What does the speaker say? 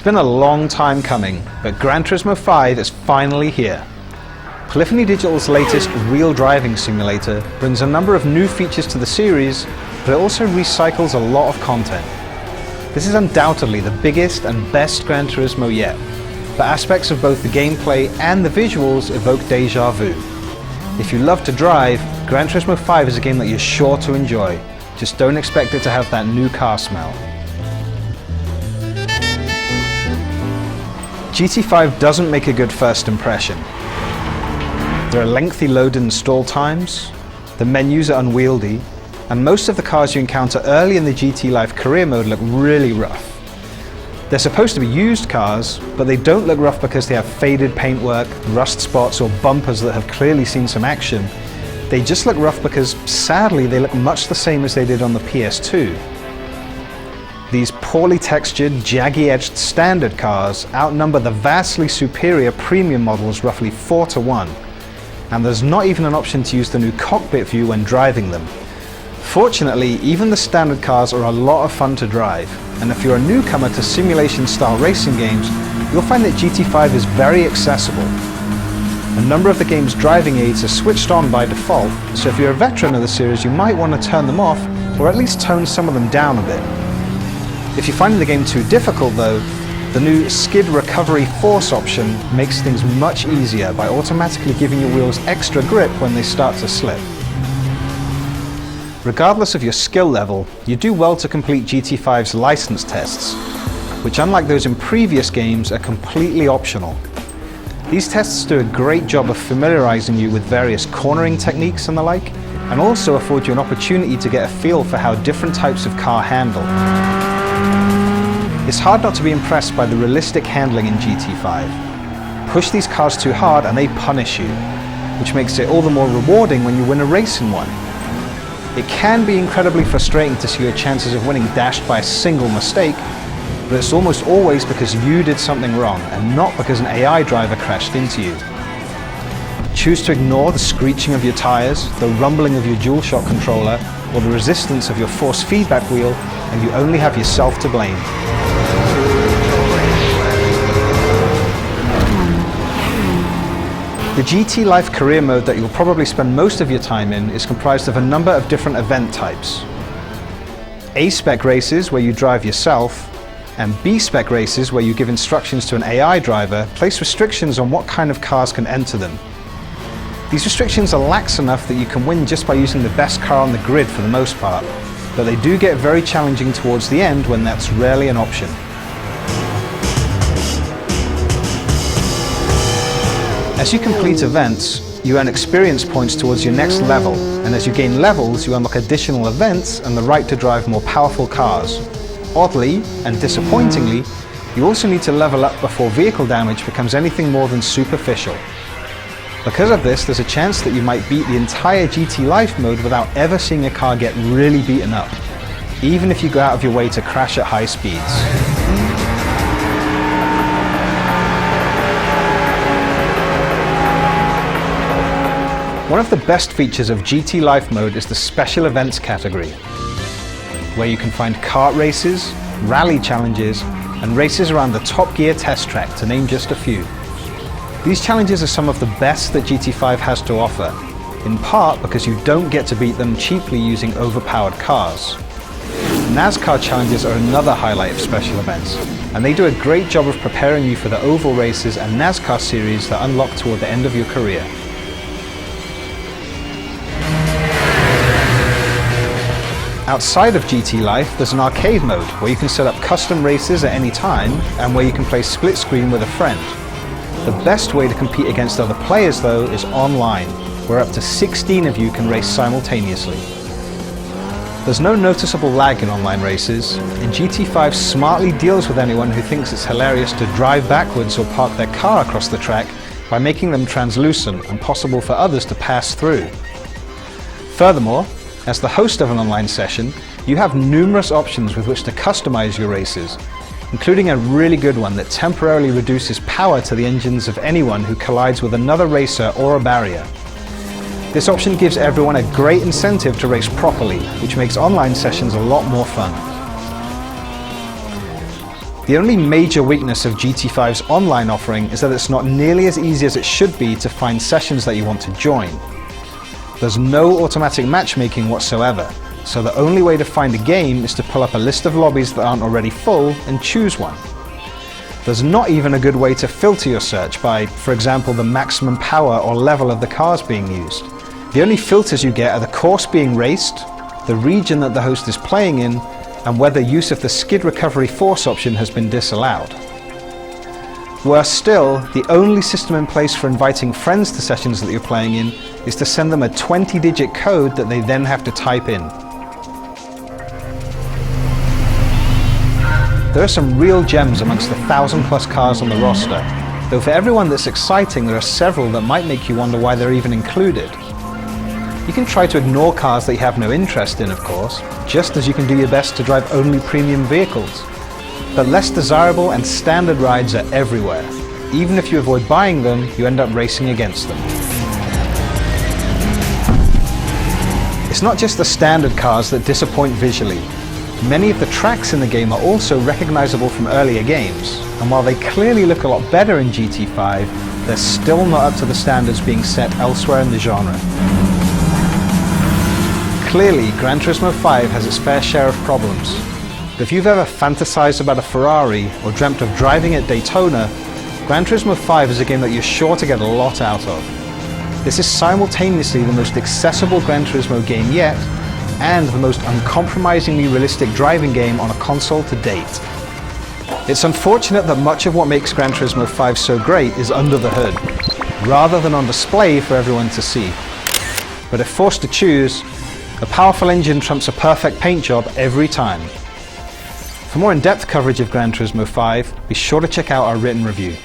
been a long time coming, but Gran Turismo 5 is finally here. Polyphony Digital's latest real driving simulator brings a number of new features to the series, but it also recycles a lot of content. This is undoubtedly the biggest and best Gran Turismo yet, but aspects of both the gameplay and the visuals evoke deja vu. If you love to drive, Gran Turismo 5 is a game that you're sure to enjoy. Just don't expect it to have that new car smell. GT5 doesn't make a good first impression. There are lengthy load and install times, the menus are unwieldy, and most of the cars you encounter early in the GT Life career mode look really rough. They're supposed to be used cars, but they don't look rough because they have faded paintwork, rust spots, or bumpers that have clearly seen some action. They just look rough because, sadly, they look much the same as they did on the PS2. These poorly textured, jaggy-edged standard cars outnumber the vastly superior premium models roughly 4 to 1. And there's not even an option to use the new cockpit view when driving them. Fortunately, even the standard cars are a lot of fun to drive, and if you're a newcomer to simulation-style racing games, you'll find that GT5 is very accessible. A number of the game's driving aids are switched on by default, so if you're a veteran of the series, you might want to turn them off, or at least tone some of them down a bit. If you're finding the game too difficult though, the new Skid Recovery Force option makes things much easier by automatically giving your wheels extra grip when they start to slip. Regardless of your skill level, you do well to complete GT5's license tests, which unlike those in previous games are completely optional. These tests do a great job of familiarizing you with various cornering techniques and the like, and also afford you an opportunity to get a feel for how different types of car handle. It's hard not to be impressed by the realistic handling in GT5. Push these cars too hard and they punish you, which makes it all the more rewarding when you win a race in one. It can be incredibly frustrating to see your chances of winning dashed by a single mistake, but it's almost always because you did something wrong and not because an AI driver crashed into you. Choose to ignore the screeching of your tires, the rumbling of your DualShock controller, or the resistance of your force feedback wheel, and you only have yourself to blame. The GT Life career mode that you'll probably spend most of your time in is comprised of a number of different event types. A-spec races, where you drive yourself, and B-spec races, where you give instructions to an AI driver, place restrictions on what kind of cars can enter them. These restrictions are lax enough that you can win just by using the best car on the grid for the most part, but they do get very challenging towards the end when that's rarely an option. As you complete events, you earn experience points towards your next level, and as you gain levels, you unlock additional events and the right to drive more powerful cars. Oddly, and disappointingly, you also need to level up before vehicle damage becomes anything more than superficial. Because of this, there's a chance that you might beat the entire GT Life mode without ever seeing a car get really beaten up, even if you go out of your way to crash at high speeds. One of the best features of GT Life mode is the Special Events category, where you can find kart races, rally challenges, and races around the Top Gear test track, to name just a few. These challenges are some of the best that GT5 has to offer, in part because you don't get to beat them cheaply using overpowered cars. NASCAR challenges are another highlight of special events, and they do a great job of preparing you for the oval races and NASCAR series that unlock toward the end of your career. Outside of GT Life, there's an arcade mode where you can set up custom races at any time and where you can play split screen with a friend. The best way to compete against other players though is online, where up to 16 of you can race simultaneously. There's no noticeable lag in online races, and GT5 smartly deals with anyone who thinks it's hilarious to drive backwards or park their car across the track by making them translucent and possible for others to pass through. Furthermore, as the host of an online session, you have numerous options with which to customize your races, including a really good one that temporarily reduces power to the engines of anyone who collides with another racer or a barrier. This option gives everyone a great incentive to race properly, which makes online sessions a lot more fun. The only major weakness of GT5's online offering is that it's not nearly as easy as it should be to find sessions that you want to join. There's no automatic matchmaking whatsoever, so the only way to find a game is to pull up a list of lobbies that aren't already full and choose one. There's not even a good way to filter your search by, for example, the maximum power or level of the cars being used. The only filters you get are the course being raced, the region that the host is playing in, and whether use of the skid recovery force option has been disallowed. Worse still, the only system in place for inviting friends to sessions that you're playing in is to send them a 20-digit code that they then have to type in. There are some real gems amongst the 1,000+ cars on the roster, though for everyone that's exciting there are several that might make you wonder why they're even included. You can try to ignore cars that you have no interest in, of course, just as you can do your best to drive only premium vehicles. But less desirable and standard rides are everywhere. Even if you avoid buying them, you end up racing against them. It's not just the standard cars that disappoint visually. Many of the tracks in the game are also recognizable from earlier games, and while they clearly look a lot better in GT5, they're still not up to the standards being set elsewhere in the genre. Clearly, Gran Turismo 5 has its fair share of problems, but if you've ever fantasized about a Ferrari or dreamt of driving at Daytona, Gran Turismo 5 is a game that you're sure to get a lot out of. This is simultaneously the most accessible Gran Turismo game yet, and the most uncompromisingly realistic driving game on a console to date. It's unfortunate that much of what makes Gran Turismo 5 so great is under the hood, rather than on display for everyone to see. But if forced to choose, a powerful engine trumps a perfect paint job every time. For more in-depth coverage of Gran Turismo 5, be sure to check out our written review.